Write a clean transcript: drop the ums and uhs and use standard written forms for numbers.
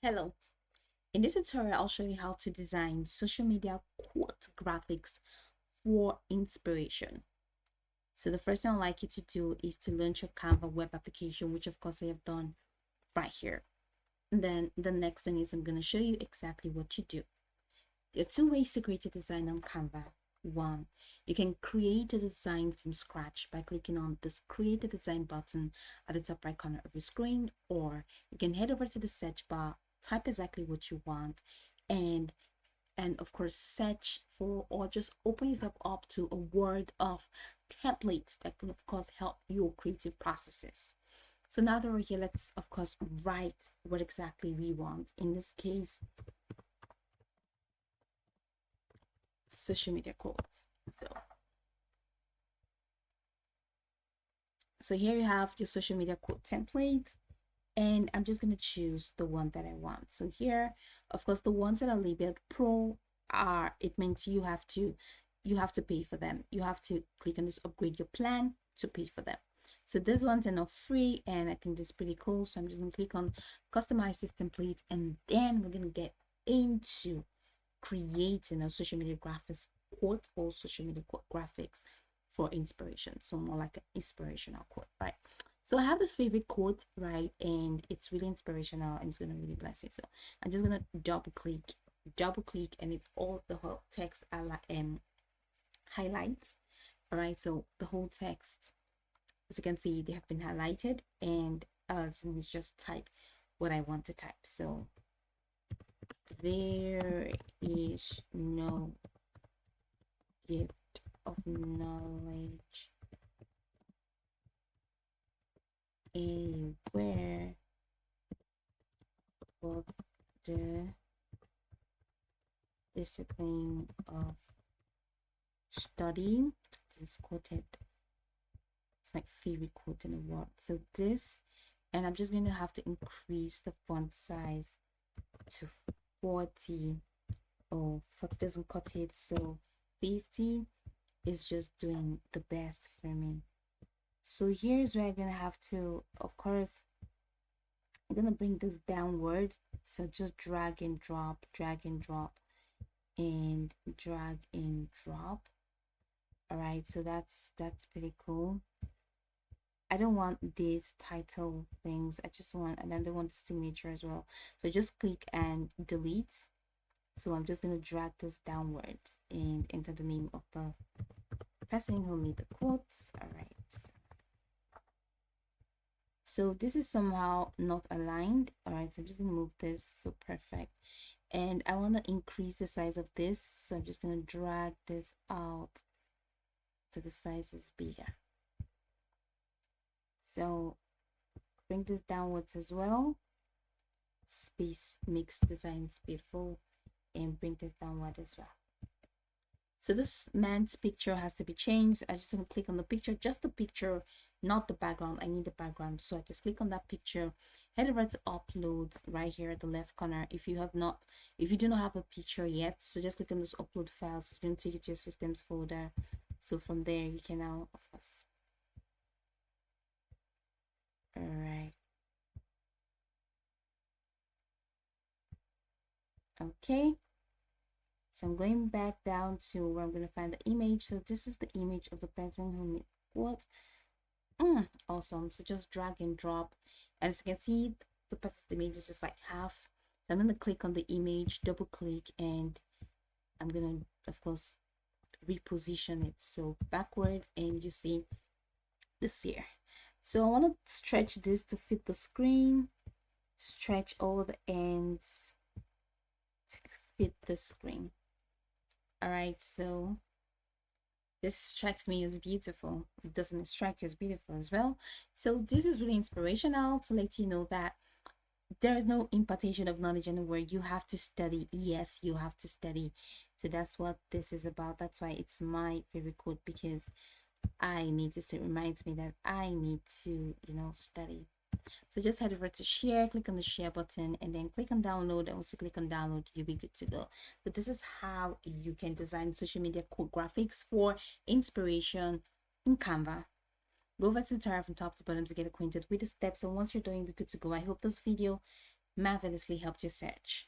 Hello. In this tutorial, I'll show you how to design social media quote graphics for inspiration. So the first thing I'd like you to do is to launch your Canva web application, which of course I have done right here. And then the next thing is I'm going to show you exactly what to do. There are two ways to create a design on Canva. One, you can create a design from scratch by clicking on this create a design button at the top right corner of your screen, or you can head over to the search bar, type exactly what you want, and of course search for or just open yourself up to a world of templates that can of course help your creative processes. So now that we're here, let's of course write what exactly we want. In this case, social media quotes. So here you have your social media quote template, and I'm just going to choose the one that I want. So here, of course, the ones that are labeled pro are, it means you have to pay for them. You have to click on this upgrade your plan to pay for them. So these ones are not free, and I think this is pretty cool. So I'm just going to click on customize this template, and then we're going to get into creating a social media graphics quote or social media quote graphics for inspiration. So more like an inspirational quote, right? So I have this favorite quote, right? And it's really inspirational and it's gonna really bless you. So I'm just gonna double click, and it's all the whole text highlights. All right, so the whole text, as you can see, they have been highlighted, and let me just type what I want to type. So there is no gift of knowledge anywhere but the discipline of studying. This is quoted. It's my favorite quote in the world. So this, and I'm just going to have to increase the font size to 40. Oh, 40 doesn't cut it, so 50 is just doing the best for me. So here's where I'm gonna have to, of course, I'm gonna bring this downward. So just drag and drop, drag and drop, and drag and drop. All right, so that's pretty cool. I don't want these title things. I just want, and then I want the signature as well. So just click and delete. So I'm just gonna drag this downward and enter the name of the person who made the quotes. All right. So this is somehow not aligned. All right, so I'm just gonna move this. So perfect. And I want to increase the size of this, so I'm just gonna drag this out so the size is bigger. So bring this downwards as well. Space makes designs beautiful, and bring this downward as well. So this man's picture has to be changed. I just gonna click on the picture, just the picture, not the background. I need the background, so I just click on that picture, head over to upload right here at the left corner. If you do not have a picture yet, so just click on this upload files. It's going to take you to your systems folder. So from there you can now, of course. All right. Okay. So I'm going back down to where I'm going to find the image. So this is the image of the person who made what. Awesome. So just drag and drop, and as you can see, the person's image is just like half. So I'm going to click on the image, double click, and I'm going to, of course, reposition it so backwards, and you see this here. So I want to stretch this to fit the screen, stretch all the ends to fit the screen. All right, so this strikes me as beautiful. It doesn't strike you as beautiful as well. So this is really inspirational to let you know that there is no impartation of knowledge anywhere. You have to study. Yes, you have to study. So that's what this is about. That's why it's my favorite quote, because I need to, so it reminds me that I need to, study. So just head over to share, click on the share button, and then click on download. And once you click on download, you'll be good to go. So this is how you can design social media quote graphics for inspiration in Canva. Go over to the tutorial from top to bottom to get acquainted with the steps, and once you're done, you'll be good to go. I hope this video marvelously helped you search.